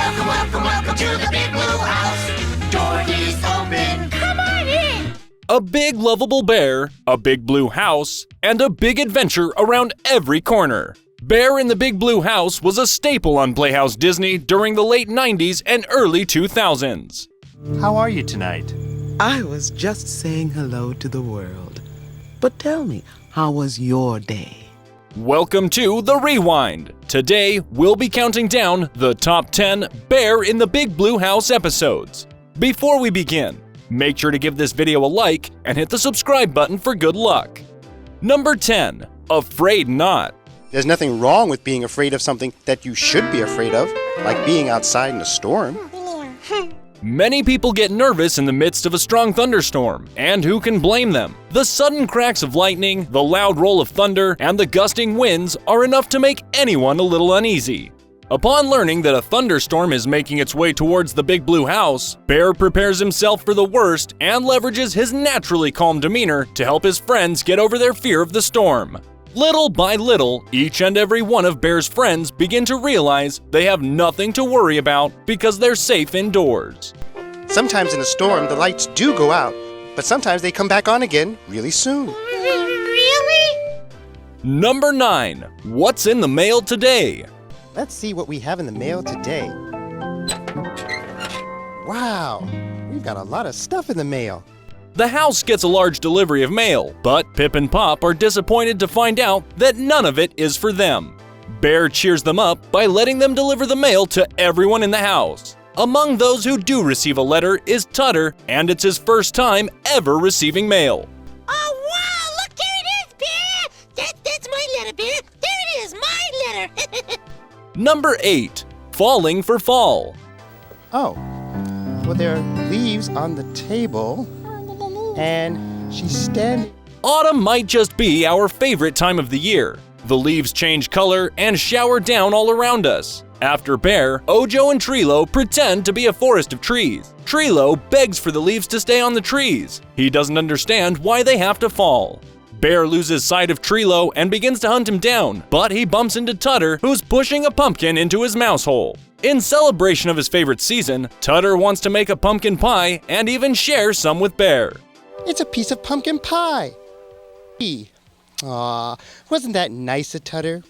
Welcome, welcome, welcome to the Big Blue House. Door is open. Come on in. A big lovable bear, a big blue house, and a big adventure around every corner. Bear in the Big Blue House was a staple on Playhouse Disney during the late 90s and early 2000s. How are you tonight? I was just saying hello to the world. But tell me, how was your day? Welcome to The Rewind. Today, we'll be counting down the top 10 Bear in the Big Blue House episodes. Before we begin, make sure to give this video a like and hit the subscribe button for good luck. Number 10. Afraid Not. There's nothing wrong with being afraid of something that you should be afraid of, like being outside in a storm. Many people get nervous in the midst of a strong thunderstorm, and who can blame them? The sudden cracks of lightning, the loud roll of thunder, and the gusting winds are enough to make anyone a little uneasy. Upon learning that a thunderstorm is making its way towards the Big Blue House, Bear prepares himself for the worst and leverages his naturally calm demeanor to help his friends get over their fear of the storm. Little by little, each and every one of Bear's friends begin to realize they have nothing to worry about because they're safe indoors. Sometimes in a storm, the lights do go out, but sometimes they come back on again really soon. Really? Number 9. What's in the mail today? Let's see what we have in the mail today. Wow, we've got a lot of stuff in the mail. The house gets a large delivery of mail, but Pip and Pop are disappointed to find out that none of it is for them. Bear cheers them up by letting them deliver the mail to everyone in the house. Among those who do receive a letter is Tutter, and it's his first time ever receiving mail. Oh, wow, look, here it is, Bear. That's my letter, Bear. There it is, my letter. Number 8. Falling for Fall. Oh, well, there are leaves on the table, and she's standing. Autumn might just be our favorite time of the year. The leaves change color and shower down all around us. After Bear, Ojo and Trilo pretend to be a forest of trees. Trilo begs for the leaves to stay on the trees. He doesn't understand why they have to fall. Bear loses sight of Trilo and begins to hunt him down, but he bumps into Tutter, who's pushing a pumpkin into his mouse hole. In celebration of his favorite season, Tutter wants to make a pumpkin pie and even share some with Bear. It's a piece of pumpkin pie. Aw, wasn't that nice of Tutter?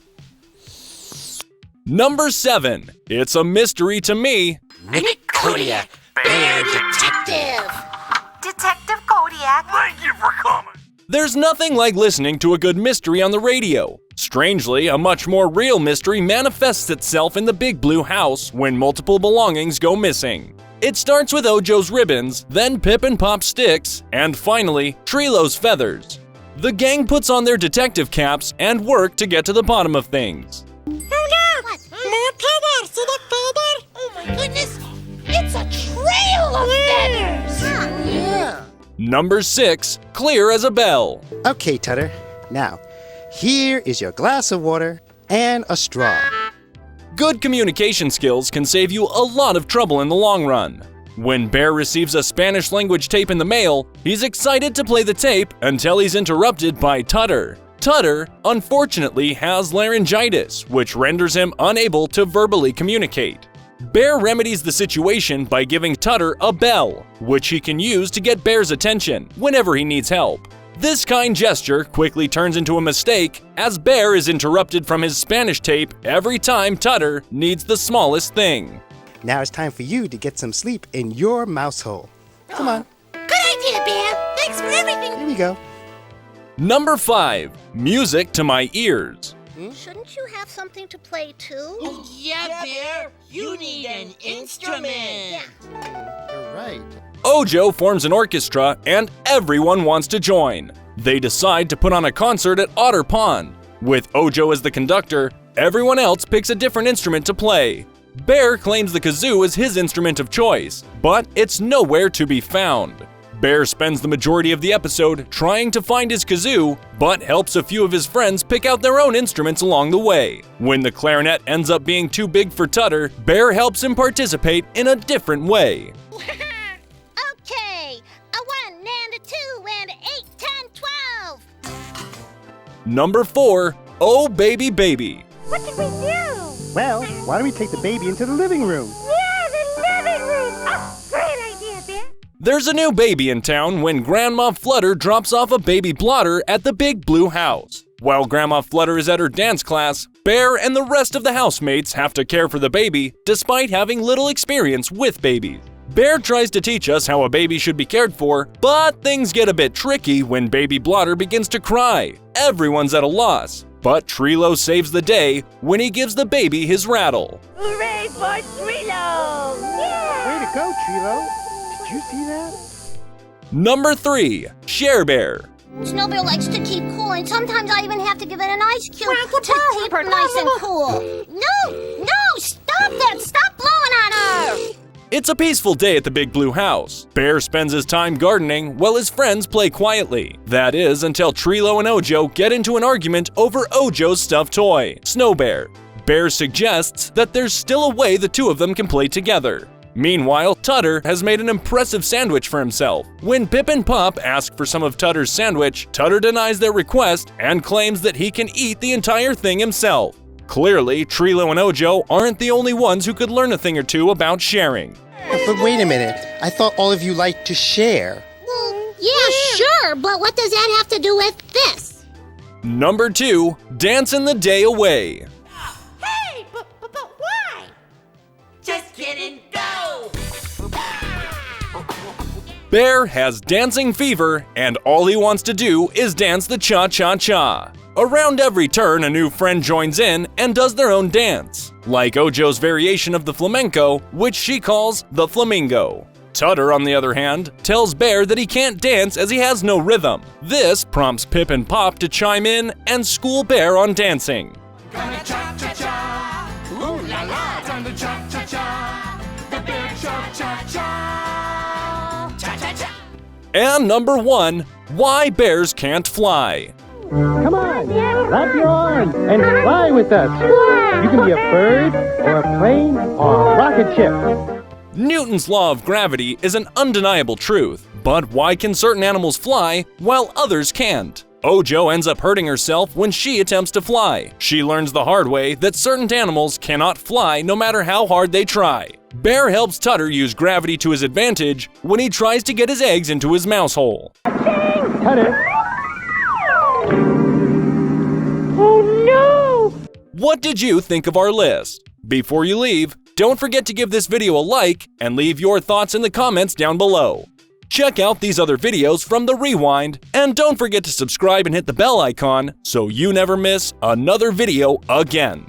Number 7. It's a mystery to me. Nick Kodiak, Bear Detective. Detective Kodiak. Thank you for coming. There's nothing like listening to a good mystery on the radio. Strangely, a much more real mystery manifests itself in the Big Blue House when multiple belongings go missing. It starts with Ojo's ribbons, then Pip and Pop's sticks, and finally, Trilo's feathers. The gang puts on their detective caps and work to get to the bottom of things. Oh, no. What? More feathers. See the feather? Oh, my goodness. It's a trail of feathers. Yeah. Number 6. Clear as a bell. Okay, Tutter. Now, here is your glass of water and a straw. Good communication skills can save you a lot of trouble in the long run. When Bear receives a Spanish language tape in the mail, he's excited to play the tape until he's interrupted by Tutter. Tutter, unfortunately, has laryngitis, which renders him unable to verbally communicate. Bear remedies the situation by giving Tutter a bell, which he can use to get Bear's attention whenever he needs help. This kind gesture quickly turns into a mistake, as Bear is interrupted from his Spanish tape every time Tutter needs the smallest thing. Now it's time for you to get some sleep in your mouse hole. Come on. Good idea, Bear. Thanks for everything. Here we go. Number 5. Music to my ears. Shouldn't you have something to play, too? Yeah, Bear, you need an instrument. You're right. Ojo forms an orchestra and everyone wants to join. They decide to put on a concert at Otter Pond. With Ojo as the conductor, everyone else picks a different instrument to play. Bear claims the kazoo is his instrument of choice, but it's nowhere to be found. Bear spends the majority of the episode trying to find his kazoo, but helps a few of his friends pick out their own instruments along the way. When the clarinet ends up being too big for Tutter, Bear helps him participate in a different way. Okay, a 1 and a 2 and a 8, 10, 12. Number 4. Oh Baby Baby. What did we do? Well, why don't we take the baby into the living room? Yeah! There's a new baby in town when Grandma Flutter drops off a baby blotter at the big blue house. While Grandma Flutter is at her dance class, Bear and the rest of the housemates have to care for the baby despite having little experience with babies. Bear tries to teach us how a baby should be cared for, but things get a bit tricky when baby blotter begins to cry. Everyone's at a loss, but Trilo saves the day when he gives the baby his rattle. Hooray for Trilo! Yeah! Way to go, Trilo. Did you see that? Number 3. Share Bear. Snowbear likes to keep cool, and sometimes I even have to give it an ice cube to keep her nice and cool. No, stop that! Stop blowing on her! It's a peaceful day at the big blue house. Bear spends his time gardening while his friends play quietly. That is until Trilo and Ojo get into an argument over Ojo's stuffed toy, Snow Bear. Bear suggests that there's still a way the two of them can play together. Meanwhile, Tutter has made an impressive sandwich for himself. When Pip and Pop ask for some of Tutter's sandwich, Tutter denies their request and claims that he can eat the entire thing himself. Clearly, Trilo and Ojo aren't the only ones who could learn a thing or two about sharing. But wait a minute. I thought all of you liked to share. Well, yeah, sure, but what does that have to do with this? Number 2. Dancing the day away. Hey, but why? Just kidding, go! Bear has dancing fever, and all he wants to do is dance the cha-cha-cha. Around every turn, a new friend joins in and does their own dance, like Ojo's variation of the flamenco, which she calls the flamingo. Tutter, on the other hand, tells Bear that he can't dance as he has no rhythm. This prompts Pip and Pop to chime in and school Bear on dancing. Gonna cha-cha-cha! Ooh la la! Time to cha-cha-cha! The bear cha-cha-cha! Cha-cha-cha! And number 1. Why Bears Can't Fly. Come on, clap your arms and fly with us. You can be a bird or a plane or a rocket ship. Newton's law of gravity is an undeniable truth, but why can certain animals fly while others can't? Ojo ends up hurting herself when she attempts to fly. She learns the hard way that certain animals cannot fly no matter how hard they try. Bear helps Tutter use gravity to his advantage when he tries to get his eggs into his mouse hole. Tutter. Oh no! What did you think of our list? Before you leave, don't forget to give this video a like and leave your thoughts in the comments down below. Check out these other videos from the Rewind, and don't forget to subscribe and hit the bell icon so you never miss another video again.